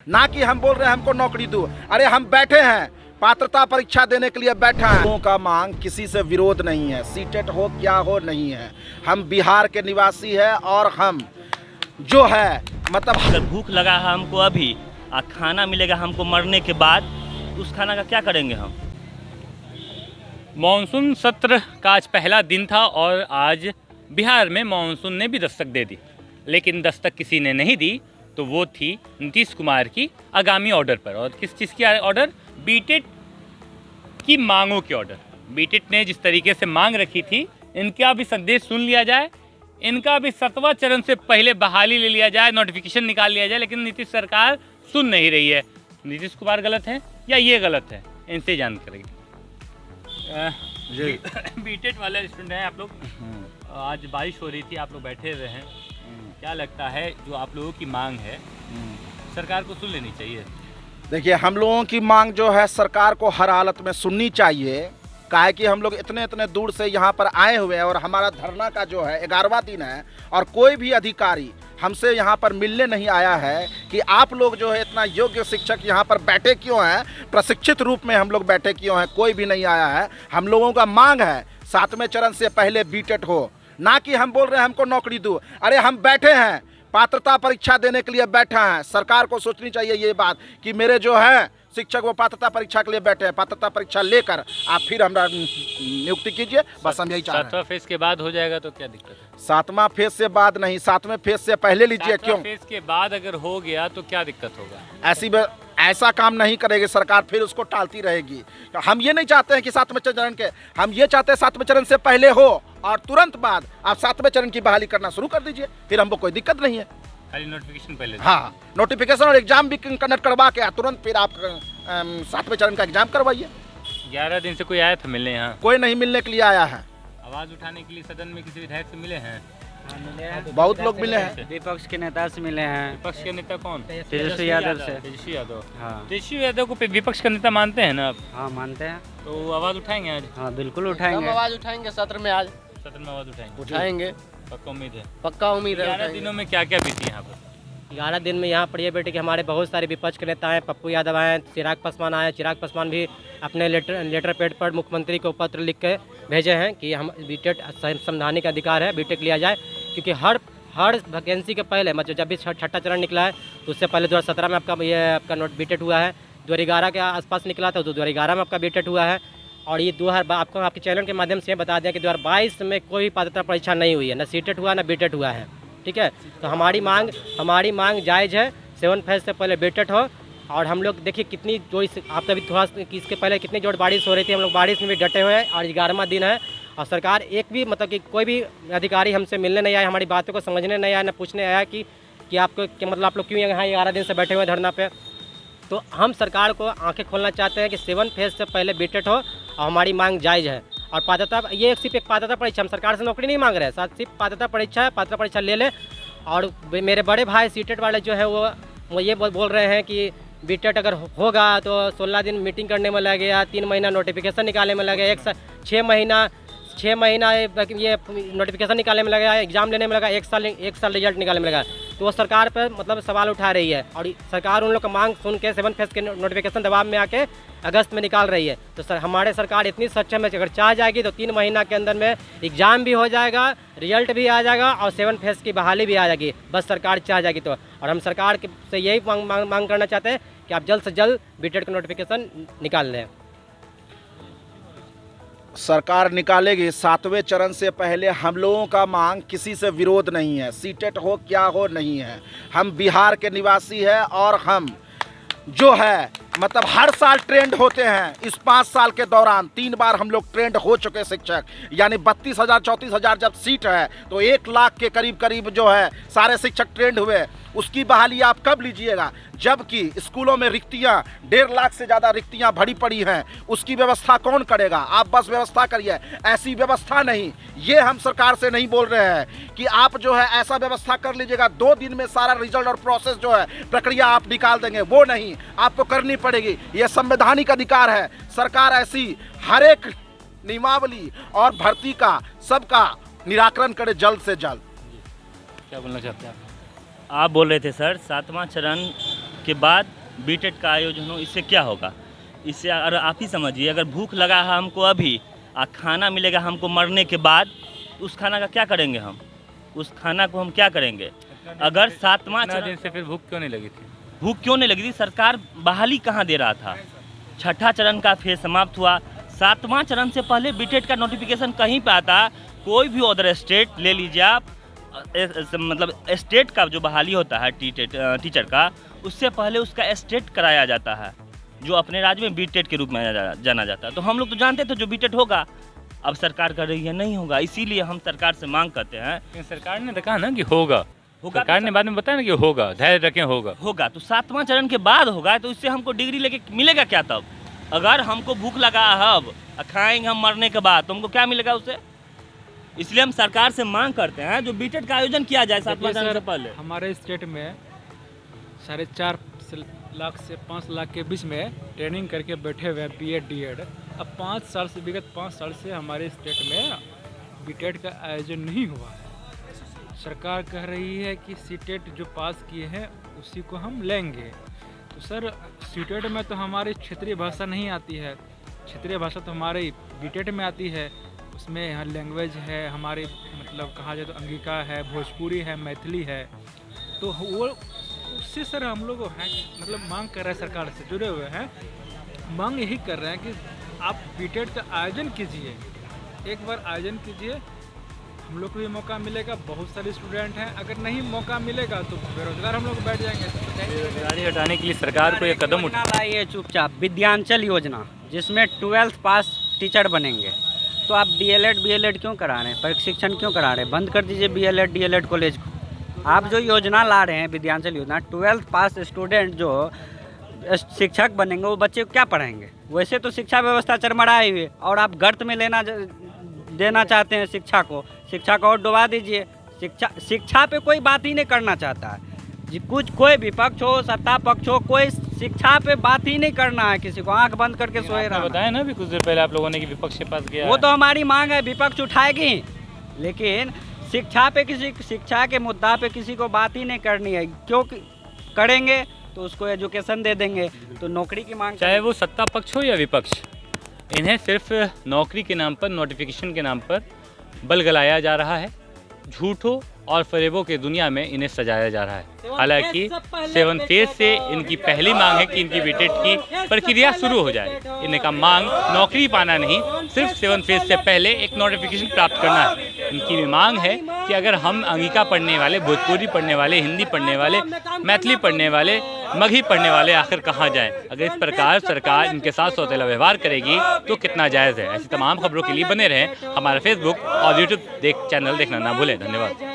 ना कि हम बोल रहे हैं हमको नौकरी दो। अरे हम बैठे हैं, पात्रता परीक्षा देने के लिए बैठा है। लोगों का मांग किसी से विरोध नहीं है, सीटेट हो क्या हो नहीं है। हम बिहार के निवासी है और हम जो है मतलब अगर भूख लगा है हमको अभी और खाना मिलेगा हमको मरने के बाद, उस खाना का क्या करेंगे हम। मानसून सत्र का आज पहला दिन था और आज बिहार में मानसून ने भी दस्तक दे दी, लेकिन दस्तक किसी ने नहीं दी, तो वो थी नीतीश कुमार की आगामी ऑर्डर पर। और किस चीज़ की ऑर्डर? बीटेट की मांगों के ऑर्डर। बीटेट ने जिस तरीके से मांग रखी थी, इनका भी संदेश सुन लिया जाए, इनका भी 7वां चरण से पहले बहाली ले लिया जाए, नोटिफिकेशन निकाल लिया जाए, लेकिन नीतीश सरकार सुन नहीं रही है। नीतीश कुमार गलत है या ये गलत है, इनसे जान करेंगे। बीटेट वाले स्टूडेंट हैं आप लोग, आज बारिश हो रही थी, आप लोग बैठे हुए हैं, क्या लगता है जो आप लोगों की मांग है सरकार को सुन लेनी चाहिए? देखिए, हम लोगों की मांग जो है सरकार को हर हालत में सुननी चाहिए। काहे कि हम लोग इतने इतने दूर से यहाँ पर आए हुए हैं और हमारा धरना का जो है 11वां दिन है और कोई भी अधिकारी हमसे यहाँ पर मिलने नहीं आया है कि आप लोग जो है इतना योग्य शिक्षक यहाँ पर बैठे क्यों हैं, प्रशिक्षित रूप में हम लोग बैठे क्यों हैं, कोई भी नहीं आया है। हम लोगों का मांग है 7वें चरण से पहले बीटेट हो, ना कि हम बोल रहे हैं हमको नौकरी दो। अरे हम बैठे हैं, पात्रता परीक्षा देने के लिए बैठा है। सरकार को सोचनी चाहिए ये बात कि मेरे जो है शिक्षक वो पात्रता परीक्षा के लिए बैठे हैं। पात्रता परीक्षा लेकर आप फिर हमरा नियुक्ति कीजिए, बस हम यही चाह रहे हैं। 7वां फेज के बाद हो जाएगा तो क्या दिक्कत है? 7वां फेज से बाद नहीं, 7वें फेज से पहले लीजिए। 7वां क्यों? फेज के बाद अगर हो गया तो क्या दिक्कत होगा? ऐसा काम नहीं करेगी सरकार, फिर उसको टालती रहेगी। हम ये नहीं चाहते हैं कि 7वें चरण के, हम ये चाहते हैं 7वें चरण से पहले हो और तुरंत बाद आप 7वें चरण की बहाली करना शुरू कर दीजिए, फिर हमको कोई दिक्कत नहीं है। खाली नोटिफिकेशन पहले? हाँ, नोटिफिकेशन और एग्जाम भी कंडक्ट करवा के तुरंत फिर आप 7वें चरण का एग्जाम करवाइए। 11 दिन से कोई आया था मिलने यहाँ? कोई नहीं मिलने के लिए आया है। आवाज उठाने के लिए सदन में किसी विधायक से मिले हैं? बहुत लोग मिले हैं। विपक्ष के नेता से मिले हैं। विपक्ष के नेता कौन? तेजस्वी यादव से। तेजस्वी यादव। हाँ, तेजस्वी यादव को विपक्ष का नेता मानते हैं ना आप? हाँ मानते हैं। तो आवाज उठाएंगे आज? हाँ बिल्कुल उठाएंगे। आवाज उठाएंगे सत्र में, आज सदन में आवाज उठाएंगे? उठाएंगे, पक्का उम्मीद है? पक्का उम्मीद है। 11 दिनों में क्या क्या बीती यहाँ पर? 11 दिन में यहाँ पर ये बेटे कि हमारे बहुत सारे विपक्ष के नेता हैं। पप्पू यादव आए, चिराग पासवान आए। चिराग पासवान भी अपने लेटर पैड पर मुख्यमंत्री को पत्र लिख के भेजे हैं कि हम बीटेट संवैधानिक अधिकार है, बीटेट लिया जाए। क्योंकि हर वैकेंसी के पहले मतलब जब भी 6ठा चरण निकला है तो उससे पहले 2017 में आपका बीटेट हुआ है, 2011 के आसपास निकला था तो 2011 में आपका बीटेट हुआ है। और ये आपको आपके चैनल के माध्यम से बता दें कि 2022 में कोई पात्रता परीक्षा नहीं हुई है, ना सीटेट हुआ ना बीटेट हुआ है। ठीक है, तो हमारी मांग जायज़ है, 7 फेज से पहले बीटेट हो। और हम लोग देखिए कितनी जो आप तभी थोड़ा इसके पहले कितनी जोर बारिश हो रही थी, हम लोग बारिश में भी डटे हुए हैं और 11वां दिन है और सरकार एक भी मतलब कि कोई भी अधिकारी हमसे मिलने नहीं आया, हमारी बातों को समझने नहीं आया, ना पूछने आया कि आपको क्या मतलब आप लोग क्यों यहाँ 11 दिन से बैठे हुए धरना पे। तो हम सरकार को आंखें खोलना चाहते हैं कि 7 फेज से पहले बीटेट हो और हमारी मांग जायज़ है। और पात्रता ये सिर्फ एक पात्रता परीक्षा, हम सरकार से नौकरी नहीं मांग रहे हैं, साथ सिर्फ पात्रता परीक्षा है, पात्रता परीक्षा ले लें। और मेरे बड़े भाई सीटेट वाले जो है वो ये बोल रहे हैं कि बीटेट अगर होगा तो 16 दिन मीटिंग करने में लगेगा, 3 महीना नोटिफिकेशन निकालने में लगेगा, 6 महीना ये नोटिफिकेशन निकालने में लगेगा, एग्जाम लेने में लगा, 1 साल रिजल्ट निकालने में लगा। तो वो सरकार पर मतलब सवाल उठा रही है और सरकार उन लोग का मांग सुन के 7 फेज के नोटिफिकेशन दबाव में आके अगस्त में निकाल रही है। तो हमारे सरकार इतनी सक्षम है कि अगर चाह जाएगी तो 3 महीना के अंदर में एग्जाम भी हो जाएगा, रिजल्ट भी आ जाएगा और 7 फेज की बहाली भी आ जाएगी, बस सरकार चाह जाएगी तो। और हम सरकार से यही मांग करना चाहते हैं कि आप जल्द से जल्द बीटेट का नोटिफिकेशन निकाल लें। सरकार निकालेगी 7वें चरण से पहले। हम लोगों का मांग किसी से विरोध नहीं है, सीटेट हो क्या हो नहीं है। हम बिहार के निवासी है और हम जो है मतलब हर साल ट्रेंड होते हैं। इस 5 साल के दौरान 3 बार हम लोग ट्रेंड हो चुके शिक्षक, यानी 32,000 34,000 जब सीट है तो 1 लाख के करीब जो है सारे शिक्षक ट्रेंड हुए। उसकी बहाली आप कब लीजिएगा जबकि स्कूलों में रिक्तियां 1.5 लाख से ज़्यादा रिक्तियां भरी पड़ी हैं। उसकी व्यवस्था कौन करेगा? आप बस व्यवस्था करिए, ऐसी व्यवस्था नहीं। ये हम सरकार से नहीं बोल रहे हैं कि आप जो है ऐसा व्यवस्था कर लीजिएगा 2 दिन में सारा रिजल्ट और प्रोसेस जो है प्रक्रिया आप निकाल देंगे, वो नहीं, आपको करनी पड़ेगी। ये संवैधानिक अधिकार है। सरकार ऐसी हर एक नियमावली और भर्ती का सबका निराकरण करे जल्द से जल्द। क्या बोलना चाहते हैं आप? आप बोल रहे थे सर 7वां चरण के बाद बीटेट का आयोजन हो, इससे क्या होगा? इससे अगर आप ही समझिए, अगर भूख लगा है हमको अभी और खाना मिलेगा हमको मरने के बाद, उस खाना का क्या करेंगे हम? उस खाना को हम क्या करेंगे? अगर 7वां इतना चरण दिन से फिर भूख क्यों नहीं लगी थी? भूख क्यों नहीं लगी थी? सरकार बहाली कहाँ दे रहा था? 6ठा चरण का फेज समाप्त हुआ, 7वां चरण से पहले बीटेट का नोटिफिकेशन कहीं पे आता? कोई भी अदर स्टेट ले लीजिए आप, मतलब स्टेट का जो बहाली होता है टीचर का, उससे पहले उसका स्टेट कराया जाता है, जो अपने राज्य में बीटेट के रूप में जाना जाता है। तो हम लोग तो जानते थे जो बीटेट होगा, अब सरकार कर रही है नहीं होगा। इसीलिए हम सरकार से मांग करते हैं, लेकिन सरकार ने तो कहा ना कि होगा, होगा सरकार ने बाद में बताया ना कि होगा, धैर्य रखें होगा। होगा तो 7वां चरण के बाद होगा, तो इससे हमको डिग्री लेके मिलेगा क्या तब? अगर हमको भूख लगा है अब, खाएंगे हम मरने के बाद, तो हमको क्या मिलेगा उससे? इसलिए हम सरकार से मांग करते हैं जो बीटेट का आयोजन किया जाए 7वां चरण से पहले। हमारे स्टेट में 4.5 लाख से 5 लाख के बीच में ट्रेनिंग करके बैठे हुए हैं बीएड डीएड। अब 5 साल से, विगत 5 साल से हमारे स्टेट में बीटेट का आयोजन नहीं हुआ है। सरकार कह रही है कि सीटेट जो पास किए हैं उसी को हम लेंगे। तो सर, सीटेट में तो हमारी क्षेत्रीय भाषा नहीं आती है, क्षेत्रीय भाषा तो हमारी बीटेट में आती है। उसमें यहाँ लैंग्वेज है हमारी, मतलब कहा जाए तो अंगिका है, भोजपुरी है, मैथिली है। तो वो उससे सर हम लोग हैं, मतलब मांग कर रहे हैं, सरकार से जुड़े हुए हैं, मांग यही कर रहे हैं कि आप बीटेट का आयोजन कीजिए, एक बार आयोजन कीजिए, हम लोग को भी मौका मिलेगा। बहुत सारे स्टूडेंट हैं, अगर नहीं मौका मिलेगा तो बेरोजगार हम लोग बैठ जाएंगे। बेरोजगारी हटाने के लिए सरकार को ये कदम उठा लाइए चुपचाप विद्यांचल योजना, जिसमें 12th पास टीचर बनेंगे। तो आप डीएलएड क्यों करा रहे हैं? प्रशिक्षण क्यों करा रहे हैं? बंद कर दीजिए बीएलएड डीएलएड कॉलेज को। आप जो योजना ला रहे हैं विद्यांचल योजना, 12th पास स्टूडेंट जो शिक्षक बनेंगे वो बच्चे को क्या पढ़ाएंगे? वैसे तो शिक्षा व्यवस्था चरमराई हुई है और आप गर्त में देना चाहते हैं शिक्षा को और डुबा दीजिए। शिक्षा पे कोई बात ही नहीं करना चाहता है जी। कोई विपक्ष हो, सत्ता पक्ष हो, कोई शिक्षा पे बात ही नहीं करना है किसी को, आंख बंद करके सोए रहा। बताया ना भी कुछ देर पहले आप लोगों ने कि विपक्ष के पास गया वो तो हमारी मांग है, विपक्ष उठाएगी, लेकिन शिक्षा के मुद्दा पे किसी को बात ही नहीं करनी है। क्यों करेंगे तो उसको एजुकेशन दे देंगे। तो नौकरी की मांग, चाहे वो सत्ता पक्ष हो या विपक्ष, इन्हें सिर्फ नौकरी के नाम पर, नोटिफिकेशन के नाम पर बल गलाया जा रहा है। झूठों और फरेबों की दुनिया में इन्हें सजाया जा रहा है। हालांकि 7 फेज से इनकी पहली मांग है कि इनकी बीटेट की प्रक्रिया शुरू हो जाए। इनका मांग नौकरी पाना नहीं, सिर्फ 7 फेज से पहले एक नोटिफिकेशन प्राप्त करना है। इनकी भी मांग है कि अगर हम अंगिका पढ़ने वाले, भोजपुरी पढ़ने वाले, हिंदी पढ़ने वाले, मैथिली पढ़ने वाले, मगही पढ़ने वाले आखिर कहाँ जाएं? अगर इस प्रकार सरकार इनके साथ सौतेला व्यवहार करेगी तो कितना जायज़ है। ऐसी तमाम खबरों के लिए बने रहें हमारा फेसबुक और यूट्यूब चैनल देखना ना भूलें। धन्यवाद।